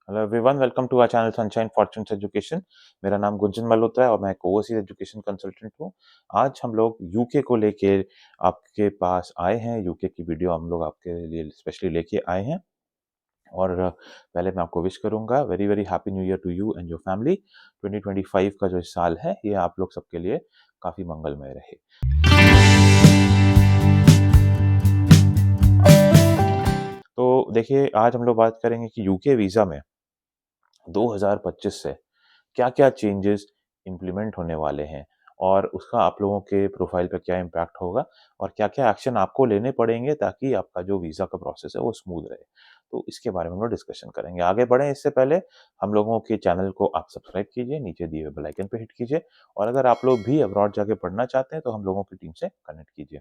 Hello everyone, welcome to our channel Sunshine Fortunes Education. मेरा नाम गुंजन मल्होत्रा है और मैं एक ओवरसीज एजुकेशन कंसल्टेंट हूँ। आज हम लोग यूके को लेके आपके पास आए हैं। यूके की वीडियो हम लोग आपके लिए स्पेशली लेके आए हैं। और पहले मैं आपको विश करूंगा very very happy new year to you and your family. 2025 का जो साल है ये आप लोग सबके लिए काफ़ी मंगलमय रहे। तो देखिए, आज हम लोग बात करेंगे कि यूके वीज़ा में 2025 से क्या-क्या चेंजेस इम्प्लीमेंट होने वाले हैं और उसका आप लोगों के प्रोफाइल पे क्या इम्पैक्ट होगा और क्या-क्या एक्शन आपको लेने पड़ेंगे ताकि आपका जो वीज़ा का प्रोसेस है वो स्मूथ रहे। तो इसके बारे में हम लोग डिस्कशन करेंगे। आगे बढ़ें इससे पहले हम लोगों के चैनल को आप सब्सक्राइब कीजिए, नीचे दिए हुए बेल आइकन पे हिट कीजिए और अगर आप लोग भी अब्रॉड जाके पढ़ना चाहते हैं तो हम लोगों की टीम से कनेक्ट कीजिए।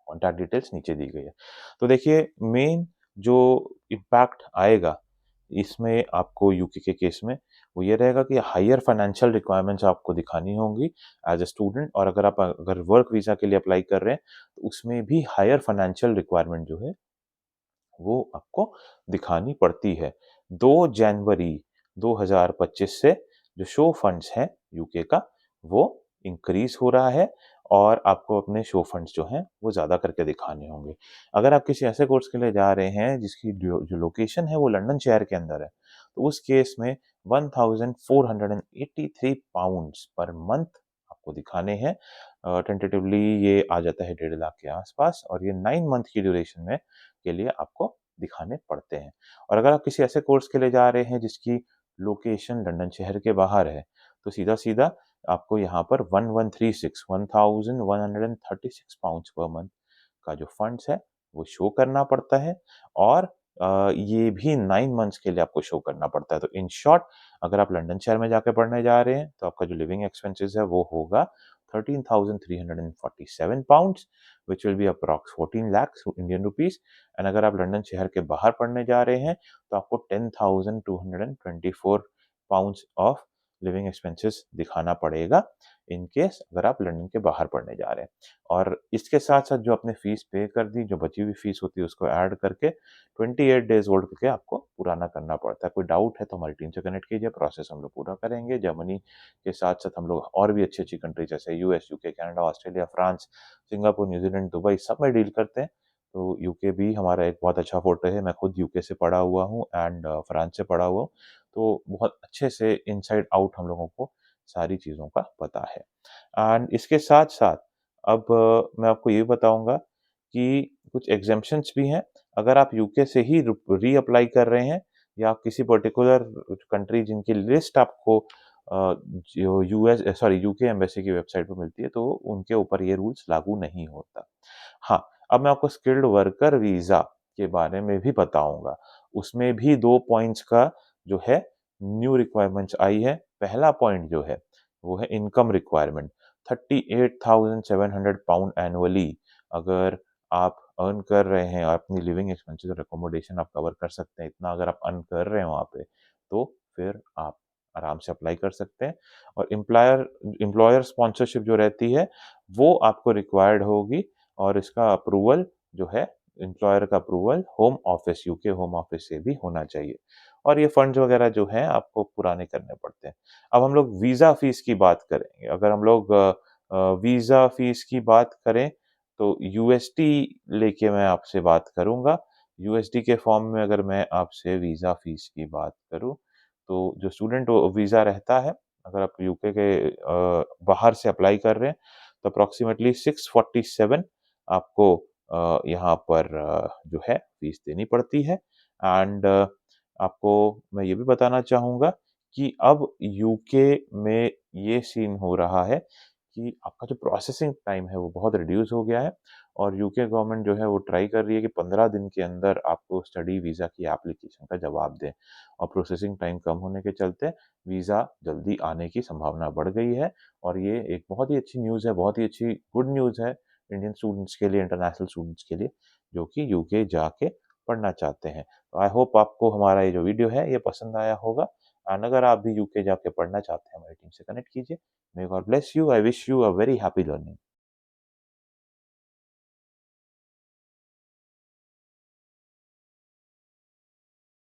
कॉन्टैक्ट डिटेल्स नीचे दी गई है। तो देखिए, मेन जो इम्पैक्ट आएगा इसमें आपको यूके के केस में वो ये रहेगा कि हायर फाइनेंशियल रिक्वायरमेंट्स आपको दिखानी होंगी एज अ स्टूडेंट। और अगर वर्क वीज़ा के लिए अप्लाई कर रहे हैं तो उसमें भी हायर फाइनेंशियल रिक्वायरमेंट जो है वो आपको दिखानी पड़ती है। 2 जनवरी 2025 से जो शो फंड्स हैं यूके का वो इंक्रीज़ हो रहा है और आपको अपने शो फंड्स जो हैं वो ज़्यादा करके दिखाने होंगे। अगर आप किसी ऐसे कोर्स के लिए जा रहे हैं जिसकी जो लोकेशन है वो लंदन शहर के अंदर है, तो उस केस में 1483 पाउंड्स पर मंथ आपको दिखाने हैं। टेंटेटिवली ये आ जाता है 1.5 लाख के आस-पास और ये 9 मंथ की ड्यूरेशन में के लिए आपको दिखाने पड़ते हैं। और अगर आप किसी ऐसे कोर्स के लिए जा रहे हैं जिसकी लोकेशन लंदन शहर के बाहर है, तो सीधा-सीधा आपको यहाँ पर 1136 पाउंड्स पर मंथ का जो फंड्स है, वो शो करना पड़ता है और ये भी 9 मंथ्स के लिए आपको शो करना पड़ता है। तो इन शॉर्ट, अगर आप लंदन शहर में जाके पढ़ने जा रहे हैं, तो आपका जो लिविंग एक्सपेंसेस है वो होगा 13,347 pounds, which will be approx 14 lakh Indian rupees. And अगर आप लंदन शहर के बाहर पढ़ने जा रहे हैं, तो आपको 10,224 पाउंड्स ऑफ लिविंग एक्सपेंसेस दिखाना पड़ेगा इन केस अगर आप लंदन के बाहर पढ़ने जा रहे हैं। और इसके साथ-साथ जो आपने फीस पे कर दी, जो बची हुई फीस होती है उसको ऐड करके 28 डेज़ होल्ड करके आपको पुराना करना पड़ता है। कोई डाउट है तो हमारी टीम से कनेक्ट कीजिए, प्रोसेस हम लोग पूरा करेंगे। जर्मनी के साथ-साथ हम लोग और भी अच्छी-अच्छी कंट्री जैसे US, UK, Canada, Australia, France, Singapore, New Zealand, Dubai सब में डील करते हैं। तो यूके भी हमारा एक बहुत अच्छा फोर्टे है। मैं खुद यूके से पढ़ा हुआ हूँ एंड फ्रांस से पढ़ा हुआ हूँ। तो बहुत अच्छे से इनसाइड आउट हम लोगों को सारी चीज़ों का पता है। एंड इसके साथ-साथ अब मैं आपको ये बताऊँगा कि कुछ एग्ज़ेम्पशन्स भी हैं। अगर आप यूके से ही रीअप्लाई कर रहे हैं या आप किसी पर्टिकुलर कंट्री जिनकी लिस्ट आपको जो यूके एम्बेसी की वेबसाइट पे मिलती है, तो उनके ऊपर ये रूल्स लागू नहीं होता। हाँ, अब मैं आपको स्किल्ड वर्कर वीज़ा के बारे में भी बताऊँगा। उसमें भी 2 पॉइंट्स का जो है न्यू रिक्वायरमेंट्स आई है। पहला पॉइंट जो है वो है इनकम रिक्वायरमेंट। 38,700 पाउंड एनुअली अगर आप अर्न कर रहे हैं और अपनी लिविंग एक्सपेंसेस और अकोमोडेशन आप कवर कर सकते हैं, इतना अगर आप अर्न कर रहे हैं वहाँ पे, तो फिर आप आराम से अप्लाई कर सकते हैं। और एम्प्लॉयर स्पॉन्सरशिप जो रहती है, वो आपको रिक्वायर्ड होगी और इसका अप्रूवल जो है, एम्प्लॉयर का approval home office, UK home office से भी होना चाहिए। और ये फंड्स वगैरह जो हैं आपको पुराने करने पड़ते हैं। अब हम लोग वीज़ा फीस की बात करेंगे। अगर हम लोग वीज़ा फीस की बात करें तो यूएसडी लेके मैं आपसे बात करूँगा। यूएसडी के फॉर्म में अगर मैं आपसे वीज़ा फीस की बात करूँ, तो जो स्टूडेंट वीज़ा रहता है, अगर आप यूके के बाहर से अप्लाई कर रहे हैं, तो अप्रॉक्सिमेटली 647 आपको यहाँ पर जो है फीस देनी पड़ती है। एंड आपको मैं ये भी बताना चाहूँगा कि अब यूके में ये सीन हो रहा है कि आपका जो प्रोसेसिंग टाइम है वो बहुत रिड्यूस हो गया है और यूके गवर्नमेंट जो है वो ट्राई कर रही है कि 15 दिन के अंदर आपको स्टडी वीज़ा की एप्लीकेशन का जवाब दें। और प्रोसेसिंग टाइम कम होने के चलते वीज़ा जल्दी आने की संभावना बढ़ गई है और ये एक बहुत ही अच्छी न्यूज़ है, बहुत ही अच्छी गुड न्यूज़ है इंडियन स्टूडेंट्स के लिए, इंटरनेशनल स्टूडेंट्स के लिए, जो कि यूके जाके पढ़ना चाहते हैं। तो आई होप आपको हमारा ये जो वीडियो है ये पसंद आया होगा एंड अगर आप भी यूके जाके पढ़ना चाहते हैं, हमारी टीम से कनेक्ट कीजिए। May God bless you. I wish you a very happy learning.